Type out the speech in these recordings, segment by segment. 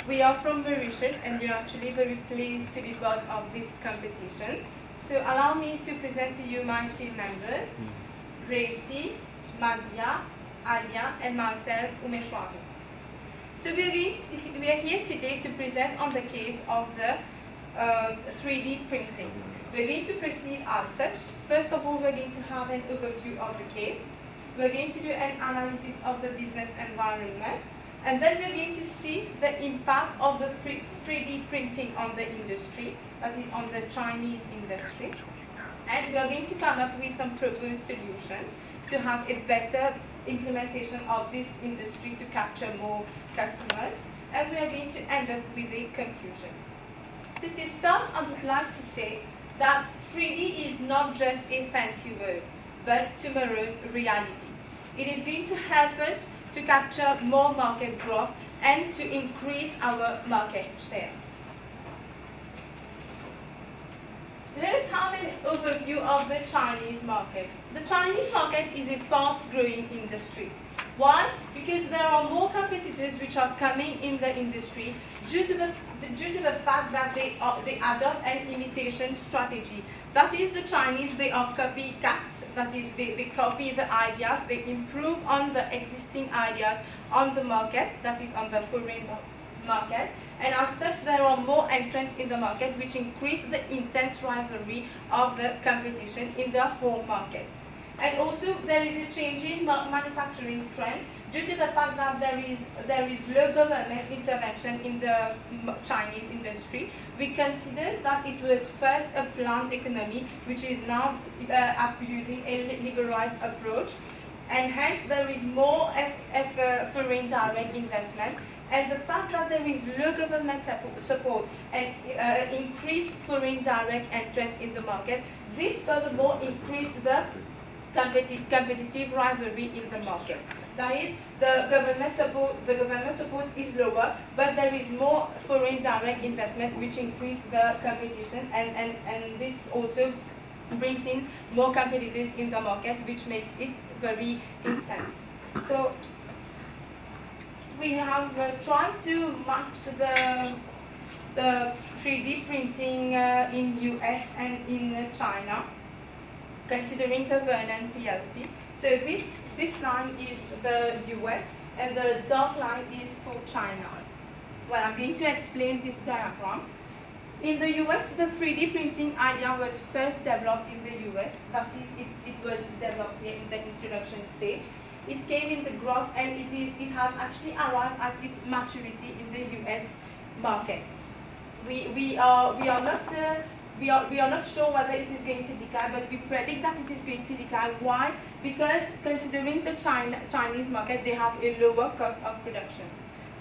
We are from Mauritius and we are actually very pleased to be part of this competition. So allow me to present to you my team members, Revti, Madia, Alia, and myself, Umeshwari. So we are here today to present on the case of the 3D printing. We're going to proceed as such. First of all, we're going to have an overview of the case. We're going to do an analysis of the business environment. And then we're going to see the impact of the 3D printing on the industry, that is on the Chinese industry. And we are going to come up with some proposed solutions to have a better implementation of this industry to capture more customers. And we are going to end up with a conclusion. So to start, I would like to say that 3D is not just a fancy word, but tomorrow's reality. It is going to help us to capture more market growth and to increase our market share. Let us have an overview of the Chinese market. The Chinese market is a fast-growing industry. Why? Because there are more competitors which are coming in the industry due to the fact that they adopt an imitation strategy. That is, the Chinese, they are copycats. That is, they copy the ideas, they improve on the existing ideas on the market, that is on the foreign market. And as such, there are more entrants in the market which increase the intense rivalry of the competition in the home market. And also, there is a change in manufacturing trend due to the fact that there is low government intervention in the Chinese industry. We consider that it was first a planned economy, which is now using a liberalized approach, and hence there is more foreign direct investment. And the fact that there is low government support and increased foreign direct entrance in the market, this furthermore increased the competitive rivalry in the market. That is, the government support is lower, but there is more foreign direct investment which increases the competition, and this also brings in more competitors in the market, which makes it very intense. So we have tried to match the 3D printing in US and in China, considering the Vernon PLC. So this line is the US and the dark line is for China. Well, I'm going to explain this diagram. In the US, the 3D printing idea was first developed in the US. That is, it was developed here in the introduction stage. It came in the growth, and it has actually arrived at its maturity in the US market. We are not sure whether it is going to decline, but we predict that it is going to decline. Why? Because considering the Chinese market, they have a lower cost of production.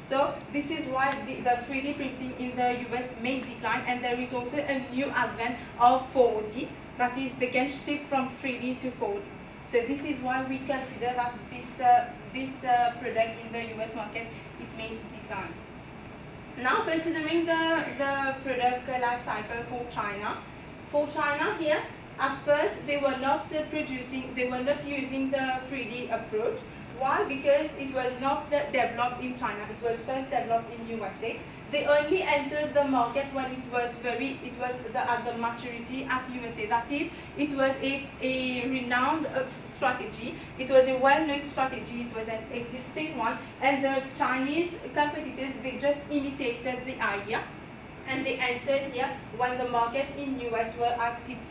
So this is why the 3D printing in the US may decline, and there is also a new advent of 4D. That is, they can shift from 3D to 4D. So this is why we consider that this product in the US market, it may decline. Now, considering the product life cycle for China here, at first they were not using the 3D approach. Why? Because it was not developed in China. It was first developed in USA. They only entered the market when it was at the maturity at USA. That is, it was a renowned strategy. It was a well-known strategy. It was an existing one, and the Chinese competitors, they just imitated the idea, and they entered here when the market in US were at its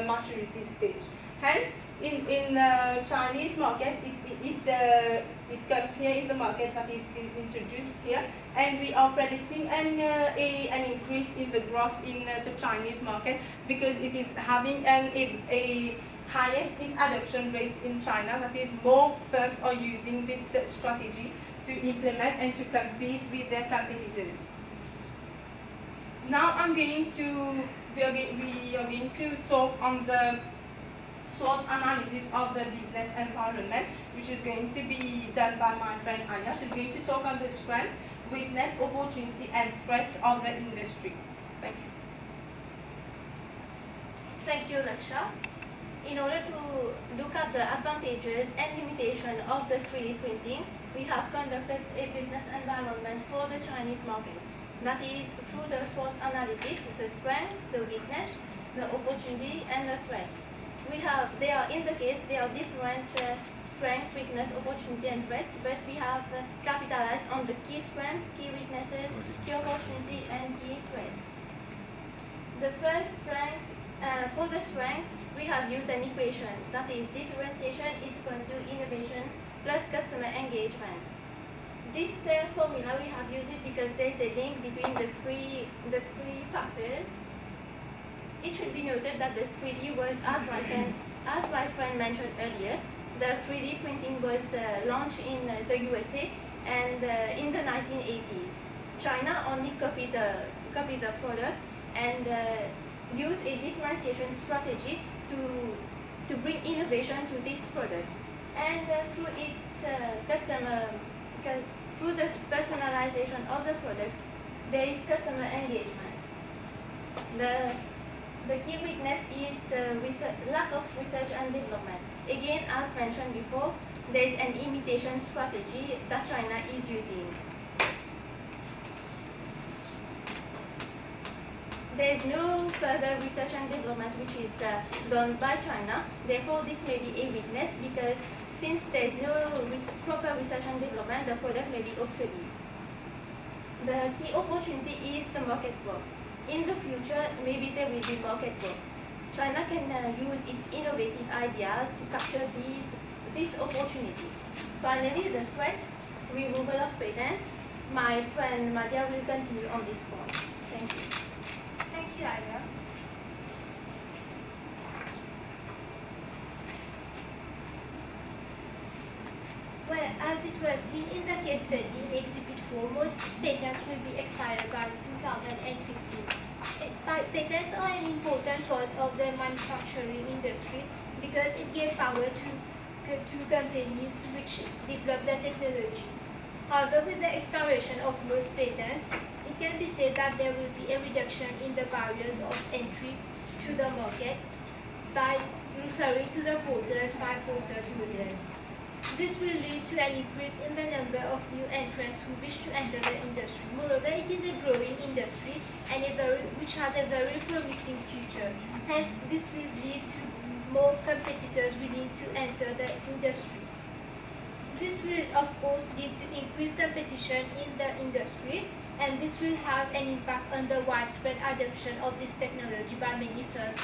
maturity stage. Hence, in the Chinese market, it comes here in the market, that is introduced here, and we are predicting an increase in the growth in the Chinese market, because it is having a highest in adoption rate in China. That is, more firms are using this strategy to implement and to compete with their competitors. Now we are going to talk on the SWOT analysis of the business environment, which is going to be done by my friend Anya. She's going to talk on the strength, weakness, opportunity, and threats of the industry. Thank you. Thank you, Laksha. In order to look at the advantages and limitations of the 3D printing, we have conducted a business environment for the Chinese market. That is through the SWOT analysis, the strength, the weakness, the opportunity, and the threats. They are indicates there are different strength, weakness, opportunity, and threats, but we have capitalized on the key strength, key weaknesses, key opportunity, and key threats. The first strength, for the strength, we have used an equation, that is differentiation is equal to innovation plus customer engagement. This formula, we have used it because there is a link between the three factors. It should be noted that the 3D was, as my friend mentioned earlier, the 3D printing was launched in the USA and in the 1980s. China only copied the product and used a differentiation strategy to bring innovation to this product. And through through the personalization of the product, there is customer engagement. The key weakness is the lack of research and development. Again, as mentioned before, there is an imitation strategy that China is using. There is no further research and development which is done by China. Therefore, this may be a weakness because since there is no proper research and development, the product may be obsolete. The key opportunity is the market growth. In the future, maybe there will be market growth. China can use its innovative ideas to capture this opportunity. Finally, the threats, removal of patents. My friend Madia will continue on this point. Thank you. Thank you, Aya. Well, as it was seen in the case study in Exhibit 4, most patents will be expired by 2016. Patents are an important part of the manufacturing industry because it gives power to companies which develop the technology. However, with the expiration of most patents, it can be said that there will be a reduction in the barriers of entry to the market by referring to the Porter's five forces model. This will lead to an increase in the number of new entrants who wish to enter the industry. Moreover, it is a growing industry and which has a very promising future. Hence, this will lead to more competitors willing to enter the industry. This will, of course, lead to increased competition in the industry, and this will have an impact on the widespread adoption of this technology by many firms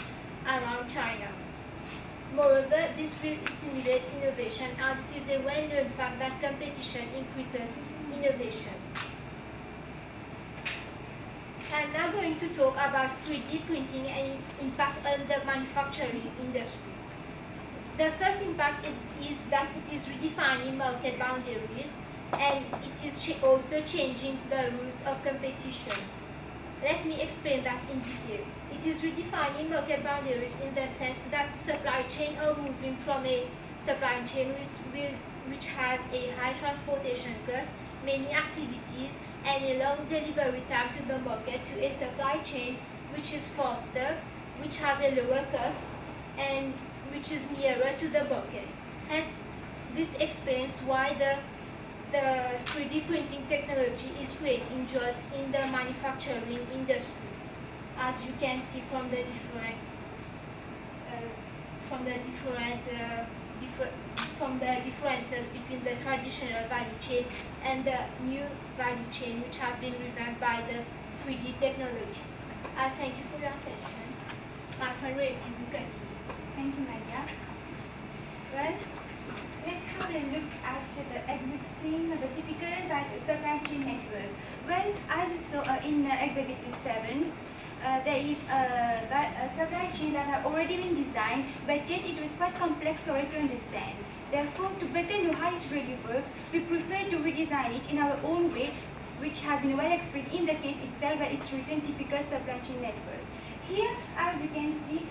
around China. Moreover, this will stimulate innovation as it is a well-known fact that competition increases innovation. I'm now going to talk about 3D printing and its impact on the manufacturing industry. The first impact is that it is redefining market boundaries and it is also changing the rules of competition. Let me explain that in detail. It is redefining market boundaries in the sense that supply chain are moving from a supply chain which has a high transportation cost, many activities, and a long delivery time to the market to a supply chain which is faster, which has a lower cost, and which is nearer to the market. Hence, this explains why the 3D printing technology is creating jobs in the manufacturing industry, as you can see from the differences between the traditional value chain and the new value chain, which has been revamped by the 3D technology. I thank you for your attention. My friend Rachel will continue. Thank you, Maria. Well, let's have a look at the existing, the typical supply chain network. Well, as you saw in Exhibit 7, there is a supply chain that have already been designed, but yet it was quite complex for us to understand. Therefore, to better know how it really works, we prefer to redesign it in our own way, which has been well explained in the case itself, where it's written typical supply chain network. Here, as we can see,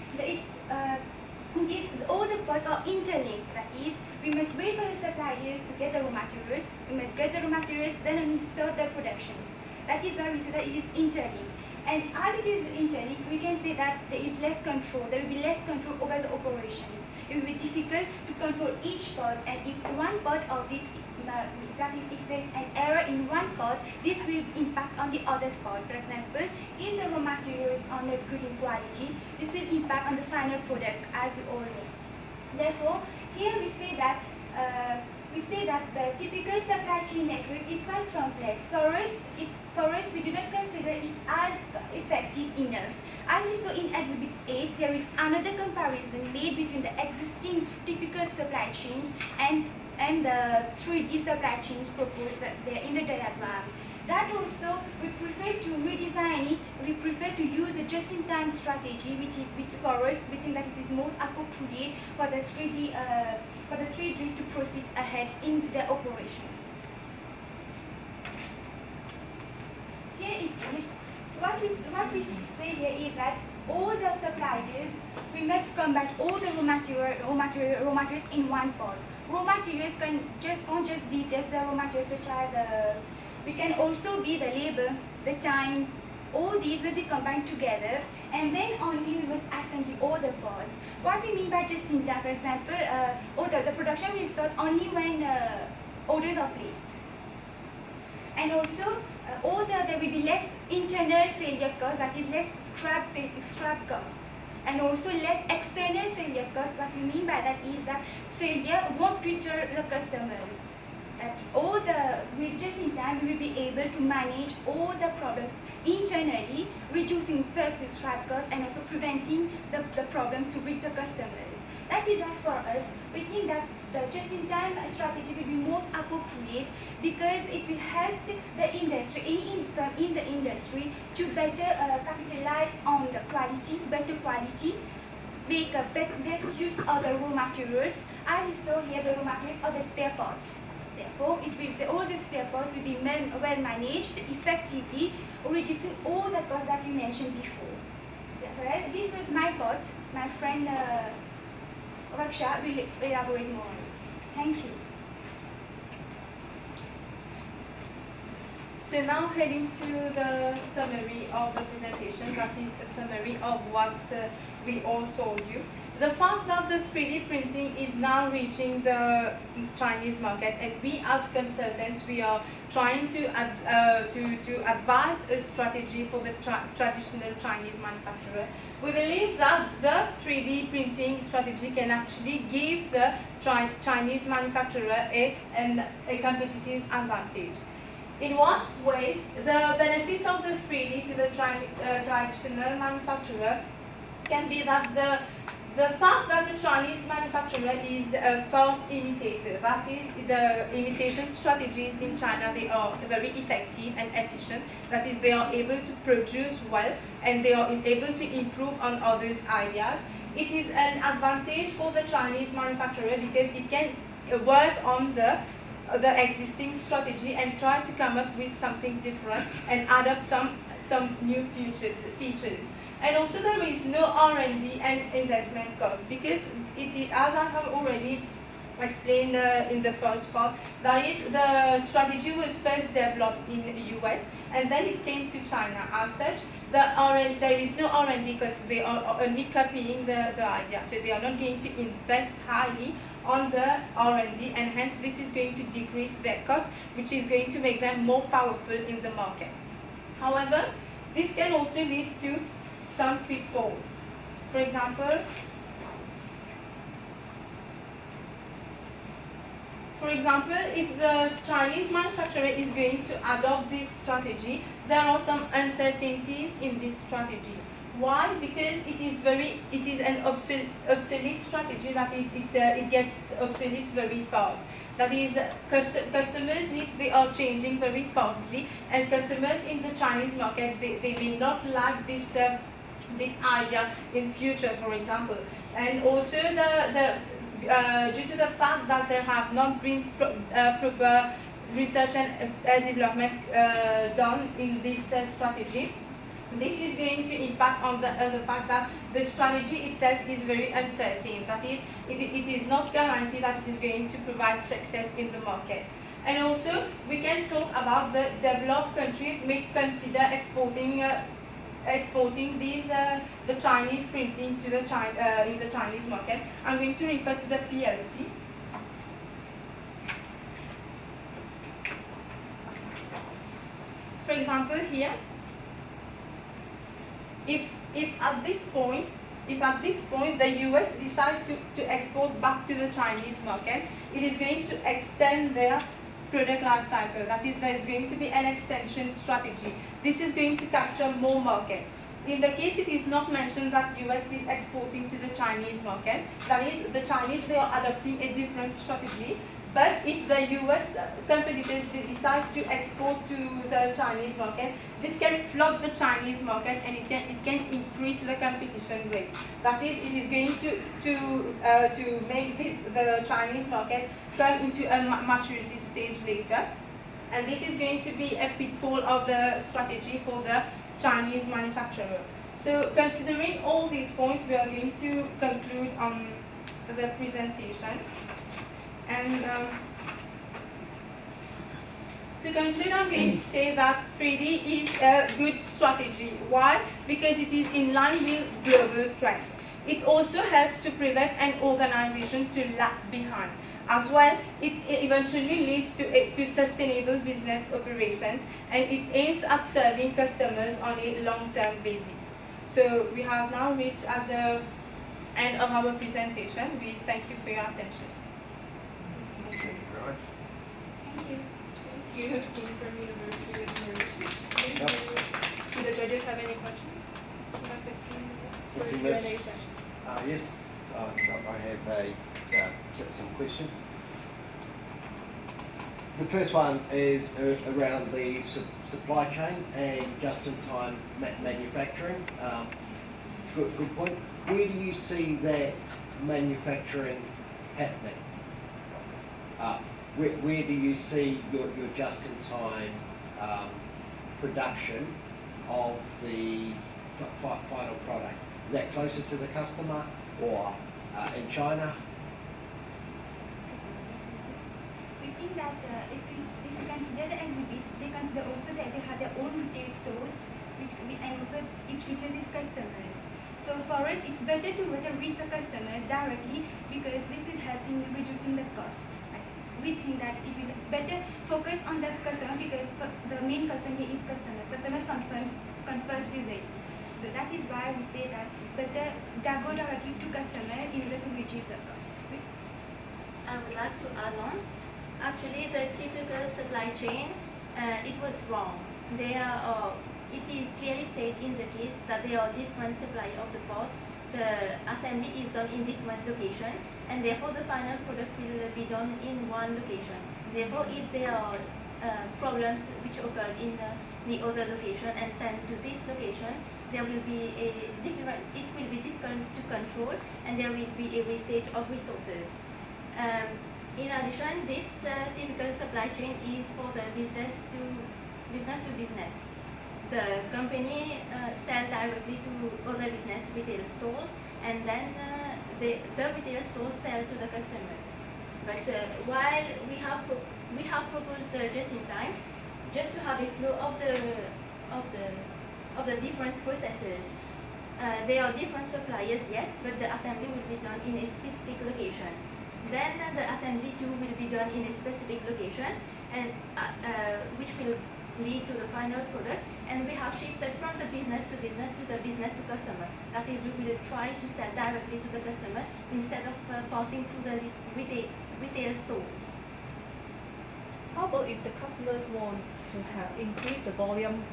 all the parts are interlinked. That is, we must wait for the suppliers to get the raw materials. We must get the raw materials, then only start the productions. That is why we say that it is interlinked. And as it is interlinked, we can say that there is less control. There will be less control over the operations. It will be difficult to control each part, and if one part of it that is, if there is an error in one part, this will impact on the other part. For example, if the raw material is on a good in quality, this will impact on the final product, as you all know. Therefore, here we say that the typical supply chain network is quite complex. For us, we do not consider it as effective enough. As we saw in Exhibit 8, there is another comparison made between the existing typical supply chains and the 3D supply chains proposed there in the diagram. That also, we prefer to redesign it. We prefer to use a just-in-time strategy, which for us, we think that it is most appropriate for the 3D to proceed ahead in the operations. Here it is. What we say here is that all the suppliers, we must combat all the raw materials in one pot. Raw materials can't just be just the raw materials such as we can also be the labor, the time. All these will be combined together, and then only we must assemble all the parts. What we mean by just in time, for example, the production will start only when orders are placed, and also there will be less internal failure cost, that is less scrap cost, and also less external failure cost. What we mean by that is that failure won't reach the customers. With just in time, we will be able to manage all the problems internally, reducing first the scrap cost and also preventing the problems to reach the customers. That is why for us, we think that the just-in-time strategy will be most appropriate because it will help the industry, any firm in the industry, to better capitalize on the better quality, make a best use of the raw materials. As you saw here, the raw materials are the spare parts. Therefore, all the spare parts will be well managed effectively, reducing all the costs that we mentioned before. Well, this was my part. My friend Raksha will elaborate more on it. Thank you. So now heading to the summary of the presentation, that is a summary of what we all told you. The fact that the 3D printing is now reaching the Chinese market, and we as consultants, we are trying to advise a strategy for the traditional Chinese manufacturer. We believe that the 3D printing strategy can actually give the Chinese manufacturer a competitive advantage. In what ways? The benefits of the 3D to the traditional manufacturer can be that the fact that the Chinese manufacturer is a fast imitator, that is, the imitation strategies in China, they are very effective and efficient, that is, they are able to produce well and they are able to improve on others' ideas. It is an advantage for the Chinese manufacturer because it can work on the existing strategy and try to come up with something different and add up some new features. And also there is no R&D and investment cost because as I have already explained in the first part, that is, the strategy was first developed in the US and then it came to China. As such, there is no R&D cost, they are only copying the idea. So they are not going to invest highly on the R&D, and hence this is going to decrease their cost, which is going to make them more powerful in the market. However, this can also lead to some pitfalls. For example, if the Chinese manufacturer is going to adopt this strategy, there are some uncertainties in this strategy. Why? Because it is an obsolete strategy, that is, it gets obsolete very fast. That is, customers' needs, they are changing very fastly, and customers in the Chinese market, they may not like this idea in future, for example. And also due to the fact that there have not been proper research and development done in this strategy, this is going to impact on the fact that the strategy itself is very uncertain. That is, it is not guaranteed that it is going to provide success in the market. And also, we can talk about the developed countries may consider exporting the Chinese printing to the in the Chinese market. I'm going to refer to the PLC. example here, if at this point the US decide to export back to the Chinese market, it is going to extend their product life cycle. That is, there is going to be an extension strategy. This is going to capture more market. In the case it is not mentioned that US is exporting to the Chinese market, that is, the Chinese, they are adopting a different strategy. But if the US competitors they decide to export to the Chinese market, this can flop the Chinese market and it can increase the competition rate. That is, it is going to make the Chinese market come into a maturity stage later, and this is going to be a pitfall of the strategy for the Chinese manufacturer. So, considering all these points, we are going to conclude on the presentation. And to conclude, I'm going to say that 3D is a good strategy. Why? Because it is in line with global trends. It also helps to prevent an organization to lag behind. As well, it eventually leads to sustainable business operations, and it aims at serving customers on a long-term basis. So we have now reached at the end of our presentation. We thank you for your attention. Thank you very much. Thank you. Thank you, team from University of Mauritius. Thank you. Do the judges have any questions? We have 15 minutes for a 15 Q&A minutes. session. Yes, I have some questions. The first one is around the supply chain and just-in-time manufacturing. Good point. Where do you see that manufacturing happening? Where do you see your just-in-time production of the final product? Is that closer to the customer or in China? We think that if you consider the exhibit, they consider also that they have their own retail stores, and also it reaches its customers. So for us, it's better to reach the customer directly because this will help in reducing the cost. We think that it will better focus on the customer because the main concern here is customers. Customers confirms usage. So that is why we say that better go directly to customer in order to reduce the cost. I would like to add on. Actually, the typical supply chain, it was wrong. It is clearly said in the case that there are different supply of the parts. The assembly is done in different locations, and therefore the final product will be done in one location. Therefore, if there are problems which occurred in the other location and sent to this location, there will be it will be difficult to control, and there will be a wastage of resources. In addition, this typical supply chain is for the business to business. The company sell directly to other business retail stores, and then the retail stores sell to the customers. But while we have proposed just in time, just to have a flow of the different processes. There are different suppliers, yes, but the assembly will be done in a specific location. Then the assembly too will be done in a specific location, and which will lead to the final product. And we have shifted from the business to business to the business to customer. That is, we will try to sell directly to the customer instead of passing through the retail stores. How about if the customers want to have increase the volume?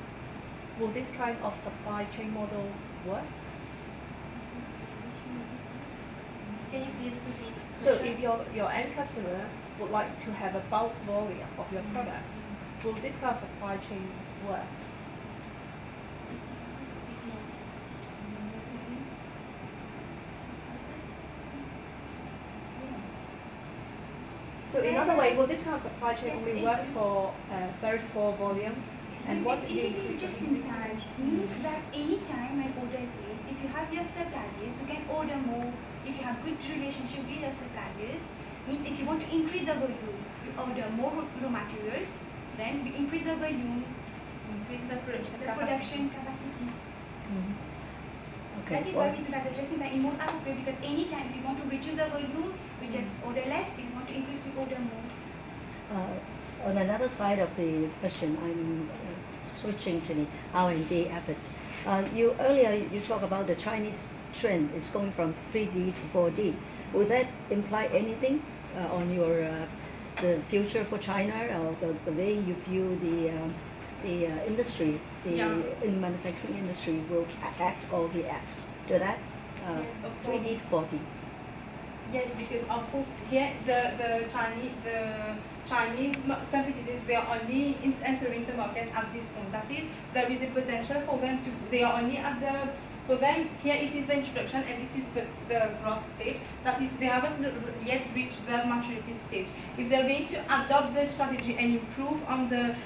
Will this kind of supply chain model work? Can you please repeat? So if your end customer would like to have a bulk volume of your product, will this kind of supply chain work? So in other way, will this kind of supply chain only work for very small volume? And once if it is just in time, means that any time and order place, if you have your suppliers, you can order more. If you have good relationship with your suppliers, means if you want to increase the volume, you order more raw materials, then we increase the volume, increase the production capacity. Mm-hmm. Okay. That is why we say that the just-in-time is most appropriate because any time if you want to reduce the volume, we just order less. If you want to increase, we order more. On another side of the question, I'm switching to the R&D effort. You earlier you talk about the Chinese trend is going from 3D to 4D. Would that imply anything on your the future for China or the way you view the industry, in manufacturing industry will act or react to that? Yes, of 3D to 4D. Yes, because of course here the Chinese competitors, they are only entering the market at this point. That is, there is a potential for them to. They are only at the. For them, here it is the introduction, and this is the growth stage. That is, they haven't yet reached the maturity stage. If they're going to adopt the strategy and improve on the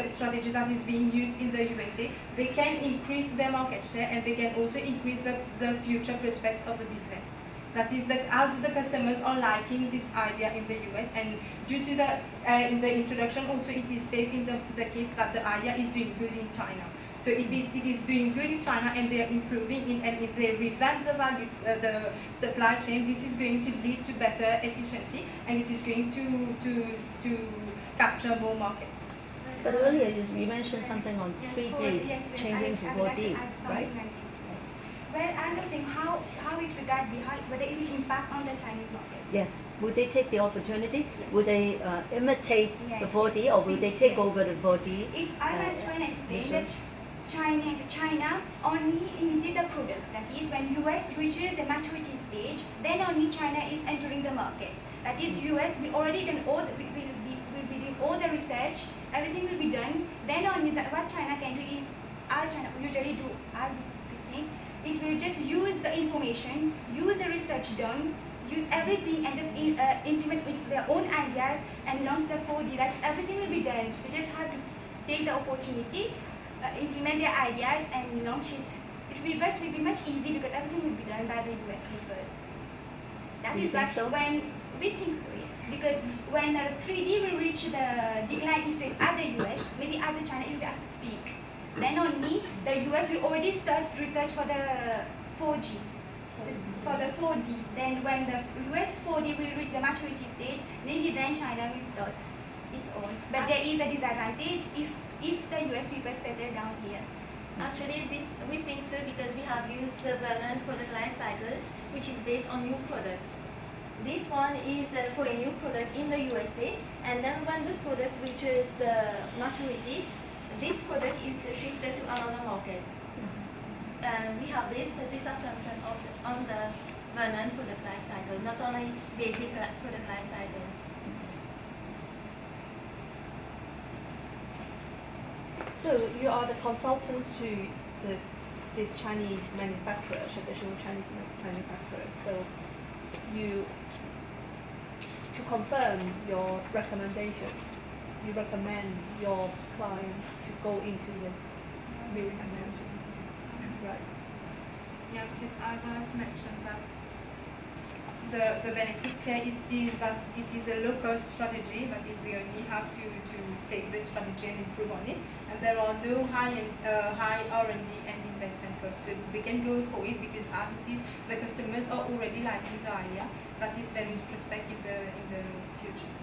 strategy that is being used in the USA, they can increase their market share and they can also increase the future prospects of the business. That is, as the customers are liking this idea in the US, and due to the in the introduction also it is said in the case that the idea is doing good in China. So if it is doing good in China and they are improving in, and if they revamp the value, the supply chain, this is going to lead to better efficiency and it is going to capture more market. But earlier you mentioned something on 3D Yes, changing to I would like 4D, add something right? like this, yes. Well, I'm just saying how it would that be, whether it will impact on the Chinese market. Yes. Would they take the opportunity? Yes. Would they imitate the Yes, 4D, yes. or will they take Yes, over the yes. 4D? If I was trying to explain that research? China only imitate the products. That is, when US reaches the maturity stage, then only China is entering the market. That is, US will already done all will be doing all the research. Everything will be done. Then only what China can do is, as China usually do, as we think, it will just use the information, use the research done, use everything and just implement with their own ideas and launch the 4D. That everything will be done. We just have to take the opportunity, implement their ideas and launch it. It will be much easy because everything will be done by the US people. That Do you is think what so? when we think so, yes. Because when 3D will reach the decline stage at the US, maybe at the China it will be at peak. Then only the US will already start research for the 4G. For the 4D. Then when the US 4D will reach the maturity stage, maybe then China will start its own. But there is a disadvantage if the US people settle down here. Actually, we think so because we have used the Vernon product life cycle, which is based on new products. This one is for a new product in the USA, and then when the product reaches the maturity, this product is shifted to another market. And we have based this assumption on the Vernon product life cycle, not only basic product life cycle. So you are the consultants to these Chinese manufacturers, traditional Chinese manufacturers. So you, to confirm your recommendation, you recommend your client to go into this. We recommend. Right. Yeah, because as I've mentioned that the benefits here is that it is a low-cost strategy, that is they only have to take the strategy and improve on it, and there are no high R&D and investment costs, so they can go for it because as it is, the customers are already liking the idea, that is there is prospect in the future.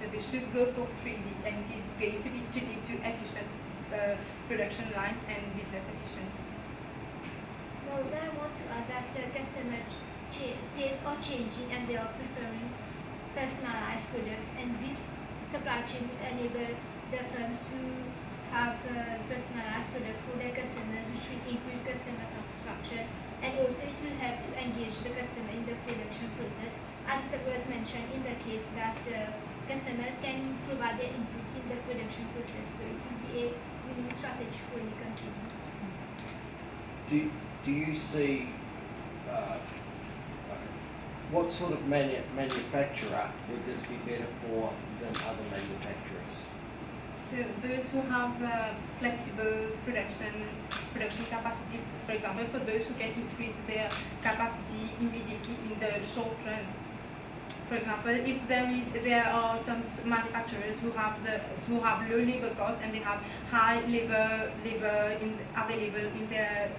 So they should go for 3D, and it is going to lead to efficient production lines and business efficiency. Well, I want to add that customer tastes are changing and they are preferring personalized products, and this supply chain will enable the firms to have personalized products for their customers, which will increase customer satisfaction, and also it will help to engage the customer in the production process, as it was mentioned in the case that customers can provide their input in the production process, so it will be a winning strategy for any company. Do you see what sort of manufacturer would this be better for than other manufacturers? So those who have flexible production capacity, for example, for those who can increase their capacity immediately in the short run. For example, if there are some manufacturers who have low labor costs and they have high labor available in their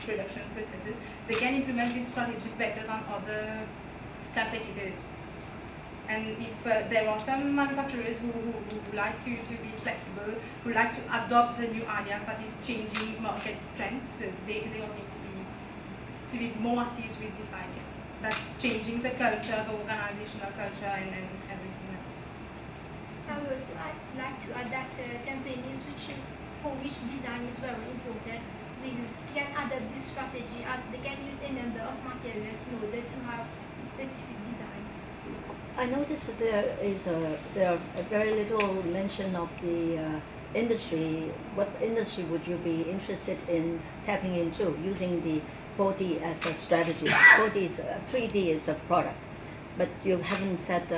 production processes, they can implement this strategy better than other competitors. And if there are some manufacturers who like to be flexible, who like to adopt the new idea that is changing market trends, so they all need to be more at ease with this idea. That's changing the culture, the organizational culture, and everything else. I would also like to add that companies for which design is very important can adapt this strategy, as they can use a number of materials in order to have specific designs. I noticed that there are a very little mention of the industry. What industry would you be interested in tapping into using the 4D as a strategy? 3D is a product, but you haven't said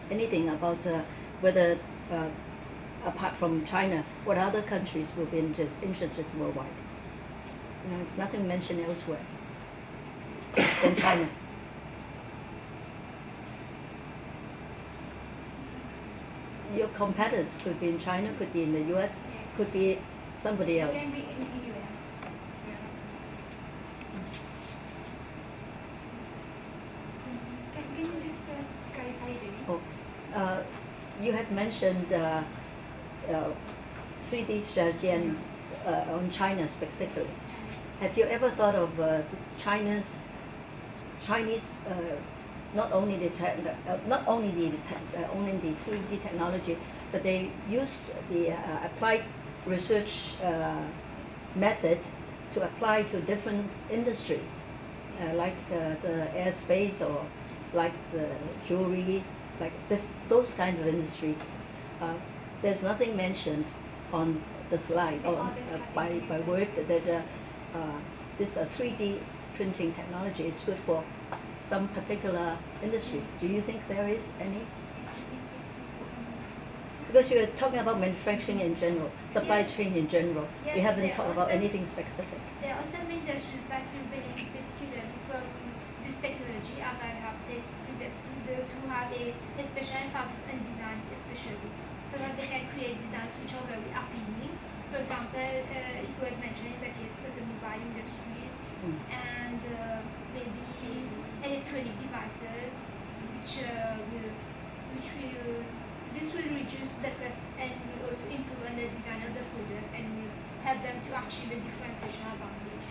anything about whether, apart from China, what other countries will be interested worldwide. It's nothing mentioned elsewhere than China. Your competitors could be in China, could be in the US, could be somebody else. It can be anywhere. Can you just clarify it again? You have mentioned 3D strategy and on China specifically. Have you ever thought of Chinese not only the 3D technology, but they use the applied research method to apply to different industries, like the airspace or like the jewelry, like those kind of industries. There's nothing mentioned on the slide or by word that this 3D printing technology is good for some particular industries. Do you think there is any? Because you're talking about manufacturing in general, supply chain in general. Yes, You haven't there talked are about some- anything specific. There are some industries that will benefit particularly from this technology, as I have said previously, those who have a special emphasis on design especially, so that they can create designs which are very appealing. For example, it was mentioned in the case of the mobile industries and maybe electronic devices, this will reduce the cost and will also improve on the design of the product and will help them to achieve a differentiation advantage.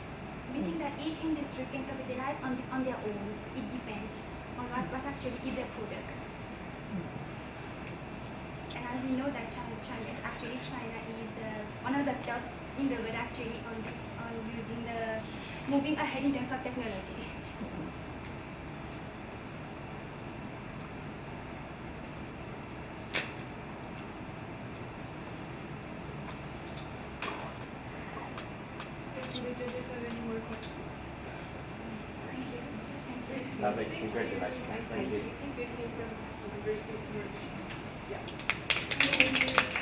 Meaning that each industry can capitalize on this on their own. It depends on what actually is their product. And as we know that China is one of the top in the world actually on moving ahead in terms of technology. So do the judges have any more questions? Thank you. Lovely, congratulations. Thank you. Thank you. From the University of Mauritius. Yeah.